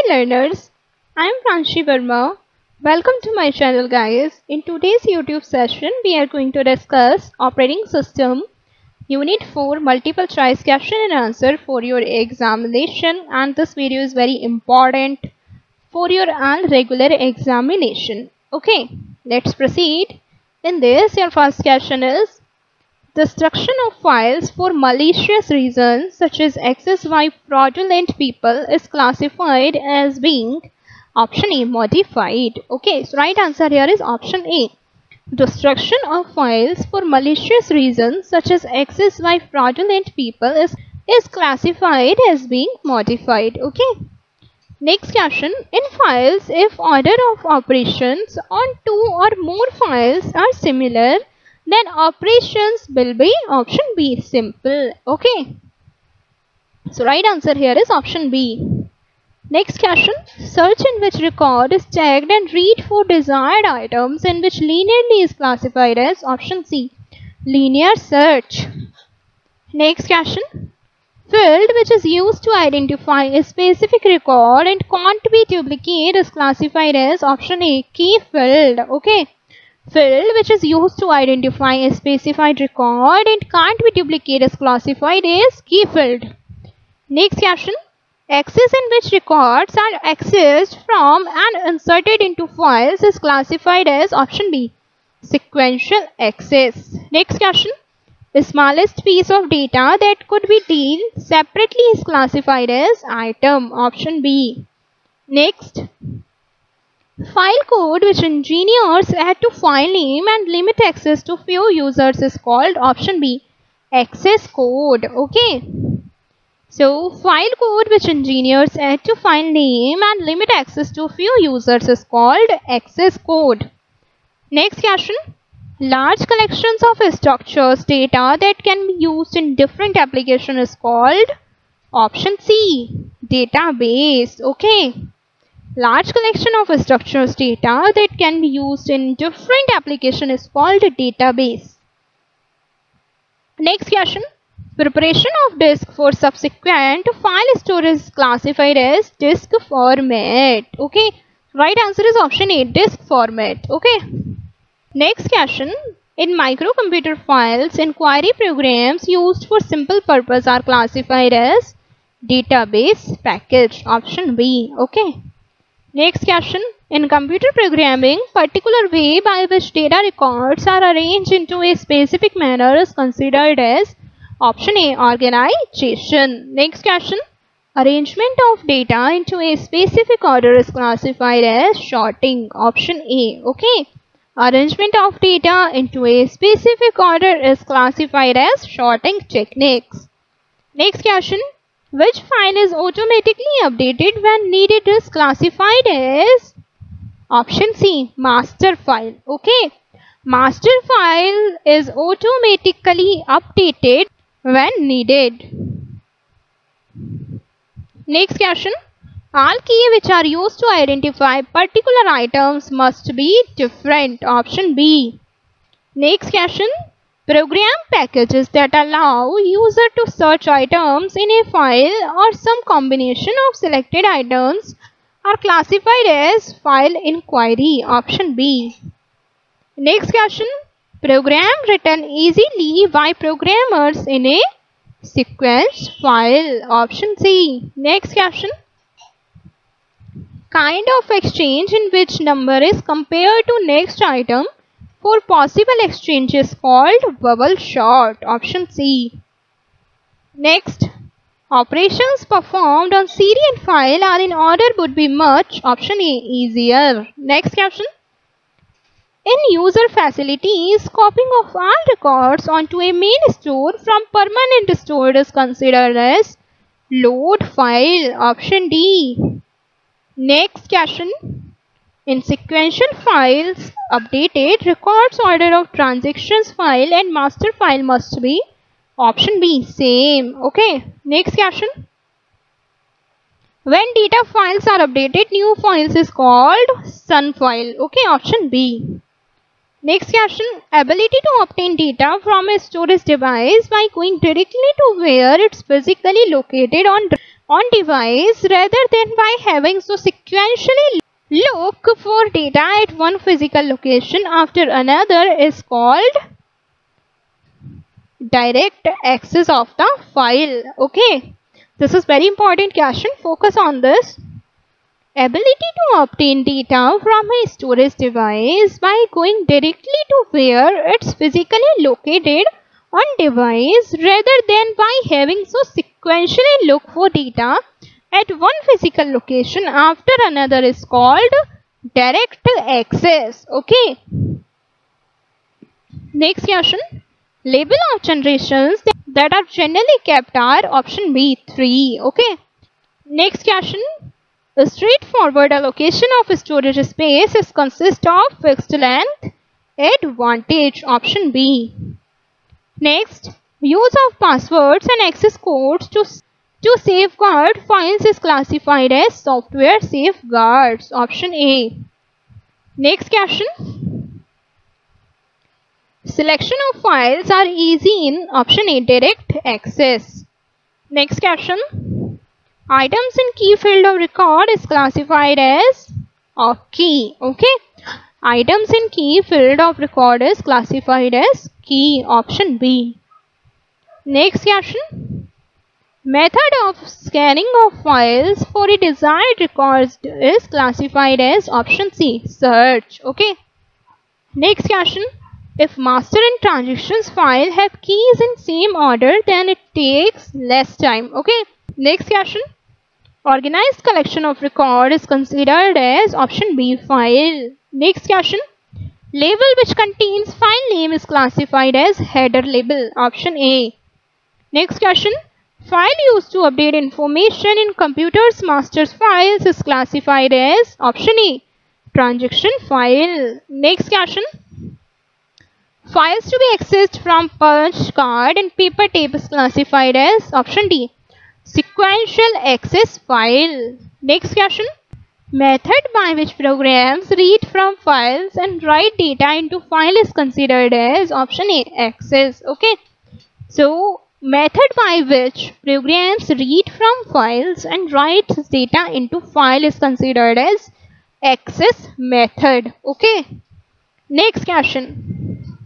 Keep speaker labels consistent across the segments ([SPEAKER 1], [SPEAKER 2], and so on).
[SPEAKER 1] learners, I am Pranshi Verma. Welcome to my channel guys. In today's YouTube session, we are going to discuss Operating System Unit 4 Multiple Choice Question and Answer for your examination, and this video is very important for your all regular examination. Okay, let's proceed. In this, your first question is: destruction of files for malicious reasons such as access by fraudulent people is classified as being option A, modified. Okay, so right answer here is option A. Destruction of files for malicious reasons such as access by fraudulent people is classified as being modified. Okay. Next question: in files, if order of operations on two or more files are similar, then operations will be option B, simple. Okay. So right answer here is option B. Next question: search in which record is tagged and read for desired items in which linearly is classified as option C, linear search. Next question: field which is used to identify a specific record and can't be duplicated is classified as option A, key field. Okay. Field which is used to identify a specified record and can't be duplicated is classified as key field. Next question: access in which records are accessed from and inserted into files is classified as option B, sequential access. Next question: the smallest piece of data that could be dealt separately is classified as item, option B. Next: file code which engineers add to file name and limit access to few users is called option B, access code. Okay. So file code which engineers add to file name and limit access to few users is called access code. Next question: large collections of structures data that can be used in different applications is called option C, database. Okay. Large collection of structures data that can be used in different applications is called a database. Next question: preparation of disk for subsequent file storage is classified as disk format. Okay. Right answer is option A, disk format. Okay. Next question: in microcomputer files, inquiry programs used for simple purpose are classified as database package, option B. Okay. Next question: in computer programming, particular way by which data records are arranged into a specific manner is considered as option A, organization. Next question: arrangement of data into a specific order is classified as sorting, option A. Okay. Arrangement of data into a specific order is classified as sorting techniques. Next question: which file is automatically updated when needed is classified as option C, master file. Okay. Master file is automatically updated when needed. Next question: all keys which are used to identify particular items must be different, option B. Next question: program packages that allow user to search items in a file or some combination of selected items are classified as file inquiry, option B. Next question: program written easily by programmers in a sequence file, option C. Next question: kind of exchange in which number is compared to next item for possible exchange is called bubble sort, option C. Next: operations performed on CD and file are in order would be much, option A, easier. Next question: in user facilities, copying of all records onto a main store from permanent storage is considered as load file, option D. Next question: in sequential files, updated records order of transactions file and master file must be option B, same. Okay. Next question: when data files are updated, new files is called sun file. Okay, option B. Next question: ability to obtain data from a storage device by going directly to where it's physically located on on device rather than by having to sequentially look for data at one physical location after another is called direct access of the file. Okay, this is very important question. Focus on this. Ability to obtain data from a storage device by going directly to where it's physically located on device rather than by having to sequentially look for data at one physical location after another is called direct access. Okay. Next question. Label of generations that are generally kept are option B 3. Okay. Next question. The straightforward allocation of storage space is consist of fixed length advantage, option B. Next, use of passwords and access codes to safeguard files is classified as software safeguards, option A. Next question. Selection of files are easy in option A, direct access. Next question. Items in key field of record is classified as key. Okay. Items in key field of record is classified as key, option B. Next question. Method of scanning of files for a desired record is classified as option C, search. Okay. Next question. If master and transactions file have keys in same order, then it takes less time. Okay. Next question. Organized collection of record is considered as option B, file. Next question. Label which contains file name is classified as header label, option A. Next question. File used to update information in computer's master's files is classified as option A, transaction file. Next question. Files to be accessed from punch card and paper tape is classified as option D, sequential access file. Next question. Method by which programs read from files and write data into file is considered as option A, access. Okay. So, method by which programs read from files and write data into file is considered as access method. Okay. Next question.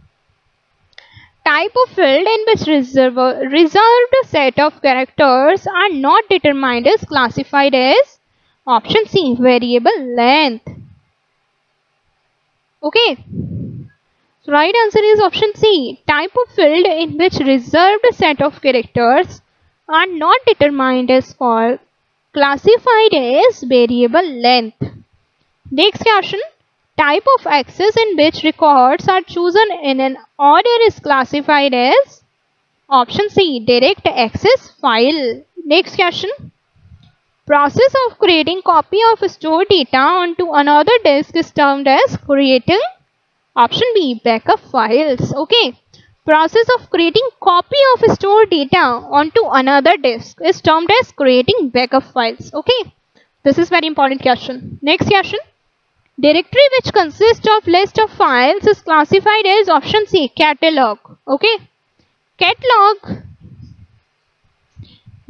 [SPEAKER 1] Type of field in which reserved set of characters are not determined is classified as option C, variable length. Okay. So right answer is option C. Type of field in which reserved set of characters are not determined is called classified as variable length. Next question. Type of access in which records are chosen in an order is classified as option C, direct access file. Next question. Process of creating copy of stored data onto another disk is termed as creating option B, backup files. Okay. Process of creating copy of stored data onto another disk is termed as creating backup files. Okay. This is very important question. Next question. Directory which consists of list of files is classified as option C, catalog. Okay. Catalog.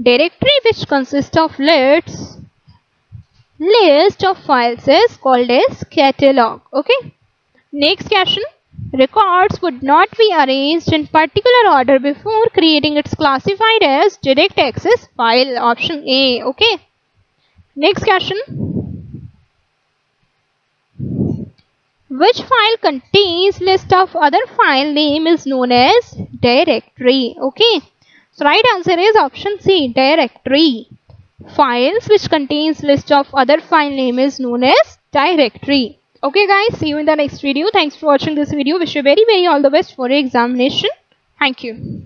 [SPEAKER 1] Directory which consists of list of files is called as catalog. Okay. Next question. Records would not be arranged in particular order before creating its classified as direct access file, option A. Okay. Next question. Which file contains list of other file name is known as directory. Okay. So right answer is option C, directory. Files which contains list of other file name is known as directory. Okay guys, see you in the next video. Thanks for watching this video. Wish you very all the best for your examination. Thank you.